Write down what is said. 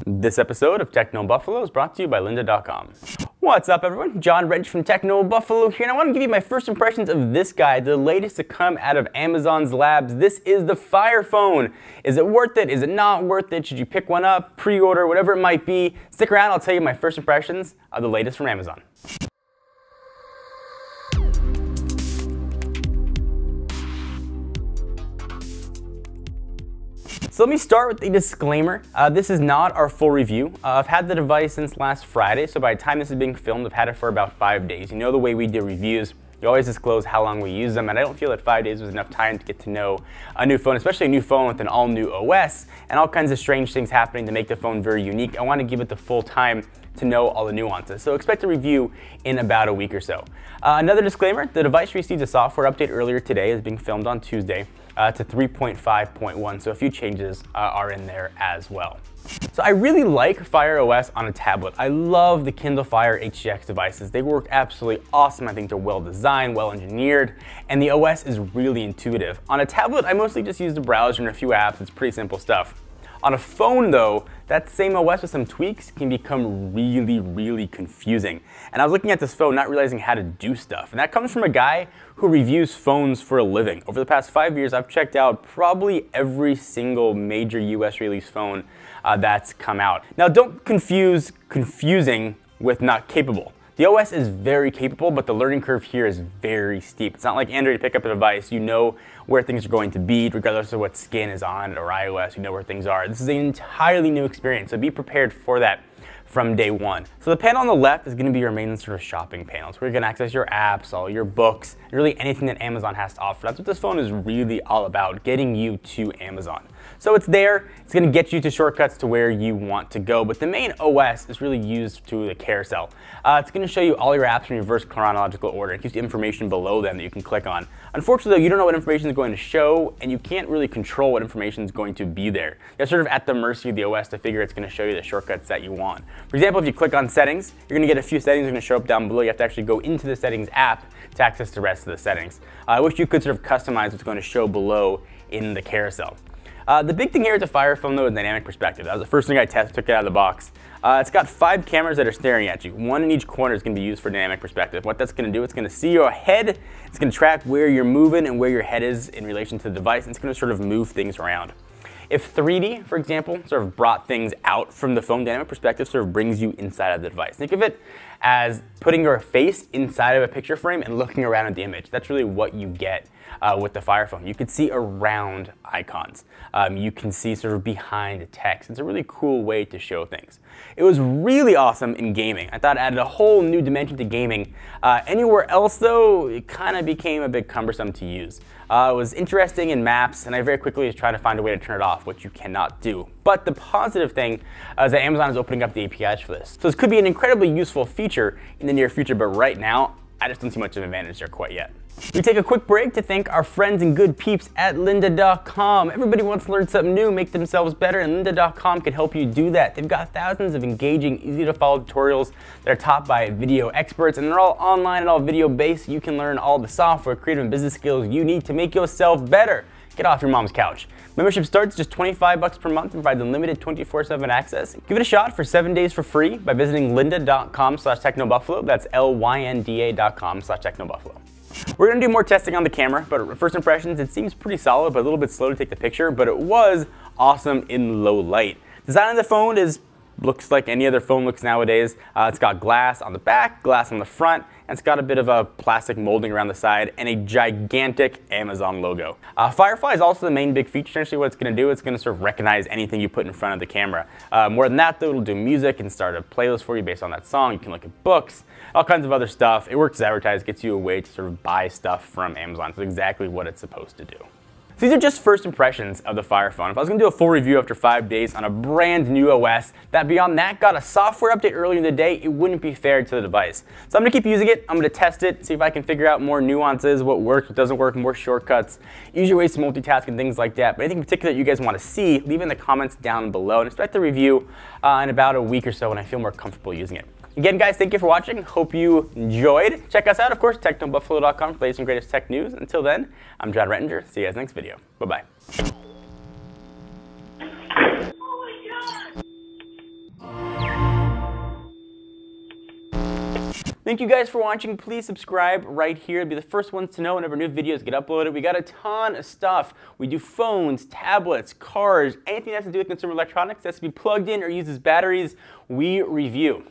This episode of Techno Buffalo is brought to you by lynda.com. What's up, everyone? John Rettinger from Techno Buffalo here, and I want to give you my first impressions of this guy, the latest to come out of Amazon's labs. This is the Fire Phone. Is it worth it? Is it not worth it? Should you pick one up, pre-order, whatever it might be? Stick around, I'll tell you my first impressions of the latest from Amazon. So let me start with a disclaimer. This is not our full review. I've had the device since last Friday, so by the time this is being filmed, I've had it for about 5 days. You know the way we do reviews, you always disclose how long we use them, and I don't feel that 5 days was enough time to get to know a new phone, especially a new phone with an all-new OS, and all kinds of strange things happening to make the phone very unique. I want to give it the full time to know all the nuances. So expect a review in about a week or so. Another disclaimer, the device received a software update earlier today. It's being filmed on Tuesday. To 3.5.1, so a few changes are in there as well. So I really like Fire OS on a tablet. I love the Kindle Fire HGX devices. They work absolutely awesome. I think they're well designed, well engineered, and the OS is really intuitive. On a tablet, I mostly just use the browser and a few apps. It's pretty simple stuff. On a phone though, that same OS with some tweaks can become really confusing. And I was looking at this phone not realizing how to do stuff. And that comes from a guy who reviews phones for a living. Over the past 5 years, I've checked out probably every single major US release phone that's come out. Now don't confuse confusing with not capable. The OS is very capable, but the learning curve here is very steep. It's not like Android. You pick up a device, you know where things are going to be, regardless of what skin is on it, or iOS, you know where things are. This is an entirely new experience, so be prepared for that from day one. So the panel on the left is going to be your main sort of shopping panel. It's where you can access your apps, all your books, and really anything that Amazon has to offer. That's what this phone is really all about, getting you to Amazon. So it's there, it's going to get you to shortcuts to where you want to go, but the main OS is really used to the carousel. It's going to show you all your apps in reverse chronological order. It gives you information below them that you can click on. Unfortunately, though, you don't know what information is going to show, and you can't really control what information is going to be there. You're sort of at the mercy of the OS to figure it's going to show you the shortcuts that you want. For example, if you click on settings, you're going to get a few settings that are going to show up down below. You have to actually go into the settings app to access the rest of the settings. I wish you could sort of customize what's going to show below in the carousel. The big thing here with the Fire Phone though is dynamic perspective. That was the first thing I took it out of the box. It's got 5 cameras that are staring at you. One in each corner is going to be used for dynamic perspective. What that's going to do, it's going to see your head, it's going to track where you're moving and where your head is in relation to the device, and it's going to sort of move things around. If 3D, for example, sort of brought things out from the phone, dynamic perspective sort of brings you inside of the device. Think of it as putting your face inside of a picture frame and looking around at the image. That's really what you get with the Fire Phone. You can see around icons. You can see sort of behind text. It's a really cool way to show things. It was really awesome in gaming. I thought it added a whole new dimension to gaming. Anywhere else though, it kind of became a bit cumbersome to use. It was interesting in maps, and I very quickly was trying to find a way to turn it off, which you cannot do. But the positive thing is that Amazon is opening up the APIs for this. So this could be an incredibly useful feature in the near future, but right now, I just don't see much of an advantage there quite yet. We take a quick break to thank our friends and good peeps at lynda.com. Everybody wants to learn something new, make themselves better, and lynda.com can help you do that. They've got thousands of engaging, easy to follow tutorials that are taught by video experts, and they're all online and all video based. You can learn all the software, creative, and business skills you need to make yourself better. Get off your mom's couch. Membership starts just $25 per month and provides unlimited 24/7 access. Give it a shot for 7 days for free by visiting lynda.com/technobuffalo. That's lynda.com/technobuffalo. We're going to do more testing on the camera, but first impressions, it seems pretty solid, but a little bit slow to take the picture, but it was awesome in low light. Design of the phone looks like any other phone looks nowadays. It's got glass on the back, glass on the front, and it's got a bit of a plastic molding around the side and a gigantic Amazon logo. Firefly is also the main big feature. Essentially what it's going to do, it's going to sort of recognize anything you put in front of the camera. More than that though, it'll do music and start a playlist for you based on that song. You can look at books, all kinds of other stuff. It works as advertised, gets you a way to sort of buy stuff from Amazon. So exactly what it's supposed to do. So these are just first impressions of the Fire Phone. If I was going to do a full review after 5 days on a brand new OS that beyond that got a software update earlier in the day, it wouldn't be fair to the device. So I'm going to keep using it. I'm going to test it, see if I can figure out more nuances, what works, what doesn't work, more shortcuts, easier ways to multitask and things like that. But anything in particular that you guys want to see, leave in the comments down below and expect the review in about a week or so when I feel more comfortable using it. Again, guys, thank you for watching. Hope you enjoyed. Check us out, of course, technobuffalo.com for the latest and greatest tech news. Until then, I'm John Rettinger. See you guys next video. Bye-bye. Thank you guys for watching. Please subscribe right here to be the first ones to know whenever new videos get uploaded. We got a ton of stuff. We do phones, tablets, cars, anything that has to do with consumer electronics that has to be plugged in or uses batteries, we review.